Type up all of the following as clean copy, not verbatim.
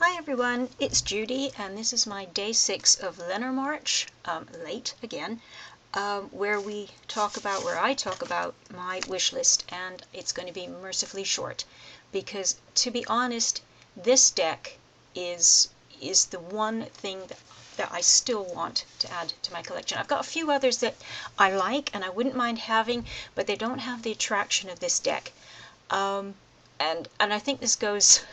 Hi everyone, it's Judy and this is my day 6 of Lenormarch, late again, where I talk about my wish list, and it's going to be mercifully short because, to be honest, this deck is the one thing that I still want to add to my collection. I've got a few others that I like and I wouldn't mind having, but they don't have the attraction of this deck. And I think this goes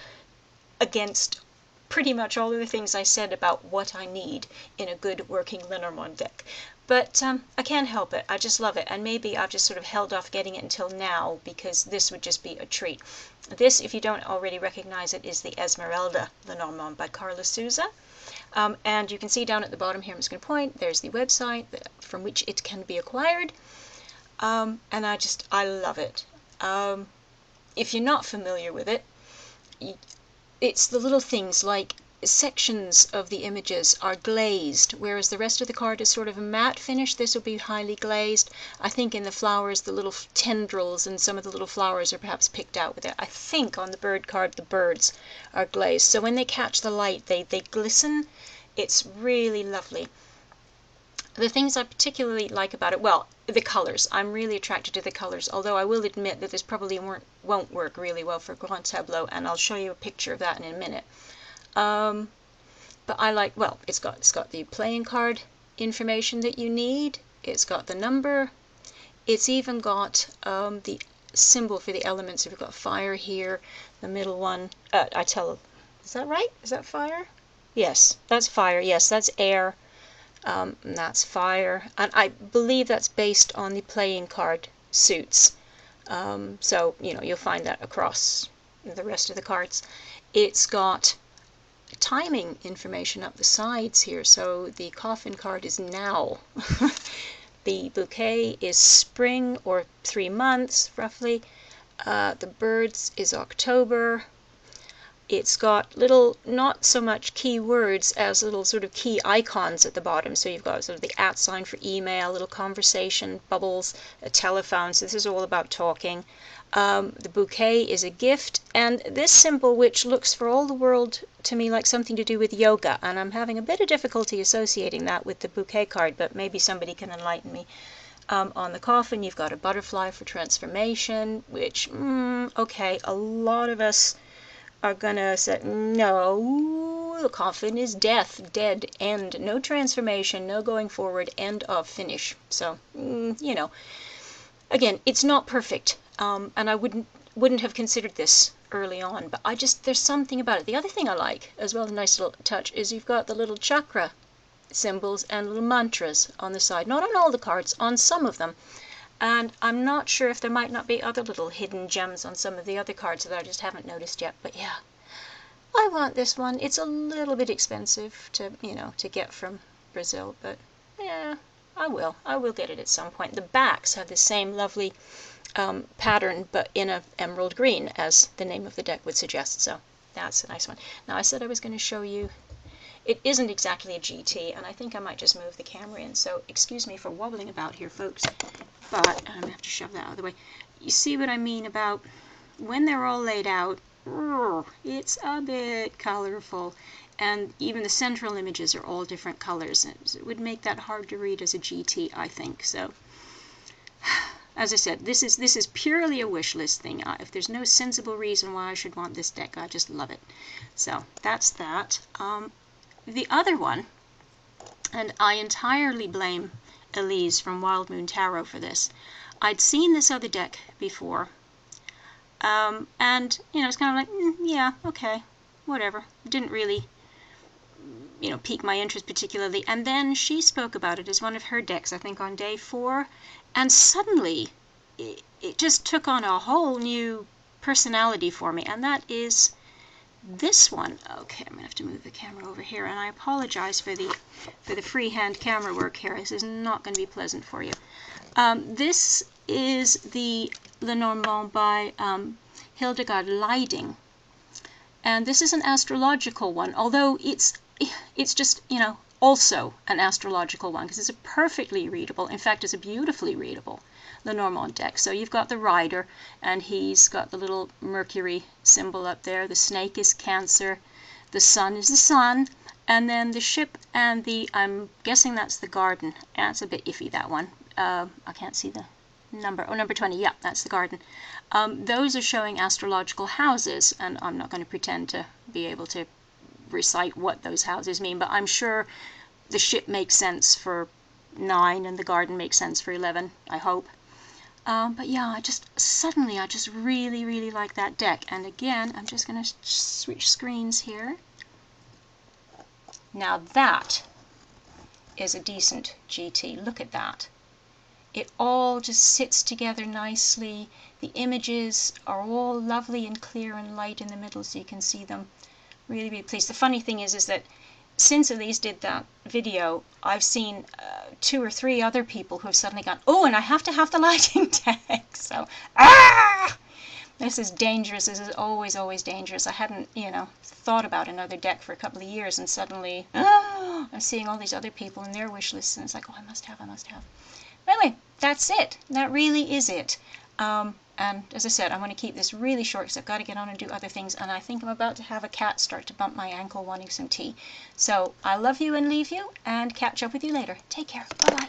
against pretty much all of the things I said about what I need in a good working Lenormand deck. But I can't help it. I just love it. And maybe I've just sort of held off getting it until now because this would just be a treat. This, if you don't already recognize it, is the Esmeralda Lenormand by Carla Souza. And you can see down at the bottom here, I'm just going to point, there's the website from which it can be acquired. And I love it. If you're not familiar with it, it's the little things like sections of the images are glazed, whereas the rest of the card is sort of a matte finish. This will be highly glazed. I think in the flowers, the little tendrils and some of the little flowers are perhaps picked out with it. I think on the bird card, the birds are glazed. So when they catch the light, they glisten. It's really lovely. The things I particularly like about it, well, the colors. I'm really attracted to the colors, although I will admit that this probably won't work really well for Grand Tableau, and I'll show you a picture of that in a minute. But I like, well, it's got the playing card information that you need. It's got the number. It's even got the symbol for the elements. We've got fire here, the middle one. Is that right? Is that fire? Yes, that's fire. Yes, that's air. And that's fire, and I believe that's based on the playing card suits. So you'll find that across the rest of the cards. It's got timing information up the sides here. So the coffin card is now. The bouquet is spring, or 3 months roughly. The birds is October. It's got little, not so much key words as little sort of key icons at the bottom. So you've got sort of the @ sign for email, little conversation, bubbles, a telephone. So this is all about talking. The bouquet is a gift. And this symbol, which looks for all the world to me like something to do with yoga. And I'm having a bit of difficulty associating that with the bouquet card, but maybe somebody can enlighten me. On the coffin, you've got a butterfly for transformation, which, okay, a lot of us are gonna say, no, the coffin is death, dead, end, no transformation, no going forward, end of, finish. So, again, it's not perfect, and I wouldn't have considered this early on, but there's something about it. The other thing I like, as well, a nice little touch, is you've got the little chakra symbols and little mantras on the side. Not on all the cards, on some of them. And I'm not sure if there might not be other little hidden gems on some of the other cards that I just haven't noticed yet. But yeah, I want this one. It's a little bit expensive to get from Brazil, but yeah, I will get it at some point. The backs have the same lovely pattern, but in a emerald green, as the name of the deck would suggest. So that's a nice one. Now, I said I was going to show you. It isn't exactly a GT, and I think I might just move the camera in, so excuse me for wobbling about here, folks, but I'm going to have to shove that out of the way. You see what I mean about when they're all laid out, it's a bit colorful, and even the central images are all different colors, and it would make that hard to read as a GT, I think. So, as I said, this is purely a wish list thing. If there's no sensible reason why I should want this deck, I just love it. So, that's that. The other one, and I entirely blame Elise from Wild Moon Tarot for this. I'd seen this other deck before, and it's kind of like, yeah, okay, whatever. It didn't really, pique my interest particularly. And then she spoke about it as one of her decks, I think on day 4, and suddenly it just took on a whole new personality for me, and that is this one. Okay, I'm gonna have to move the camera over here, and I apologize for the freehand camera work here. This is not going to be pleasant for you. This is the Lenormand by Hildegard Leiding, and this is an astrological one, although it's just also an astrological one because it's a perfectly readable, in fact, it's a beautifully readable Lenormand deck. So you've got the rider, and he's got the little Mercury symbol up there. The snake is Cancer. The sun is the sun, and then the ship and the, I'm guessing that's the garden. That's a bit iffy, that one. I can't see the number. Oh, number 20, yeah, that's the garden. Those are showing astrological houses, and I'm not going to pretend to be able to recite what those houses mean, but I'm sure the ship makes sense for 9 and the garden makes sense for 11, I hope. But yeah, I just really, really like that deck. And again, I'm just going to switch screens here. Now that is a decent GT. Look at that. It all just sits together nicely. The images are all lovely and clear and light in the middle so you can see them. Really, really pleased. The funny thing is that since Elise did that video, I've seen 2 or 3 other people who have suddenly gone, oh, and I have to have the lighting deck. So, this is dangerous. This is always, always dangerous. I hadn't, thought about another deck for a couple of years, and suddenly, I'm seeing all these other people in their wish lists, and it's like, oh, I must have. But anyway, that's it. That really is it. And as I said, I'm going to keep this really short because I've got to get on and do other things, and I think I'm about to have a cat start to bump my ankle wanting some tea. So I love you and leave you, and catch up with you later. Take care. Bye-bye.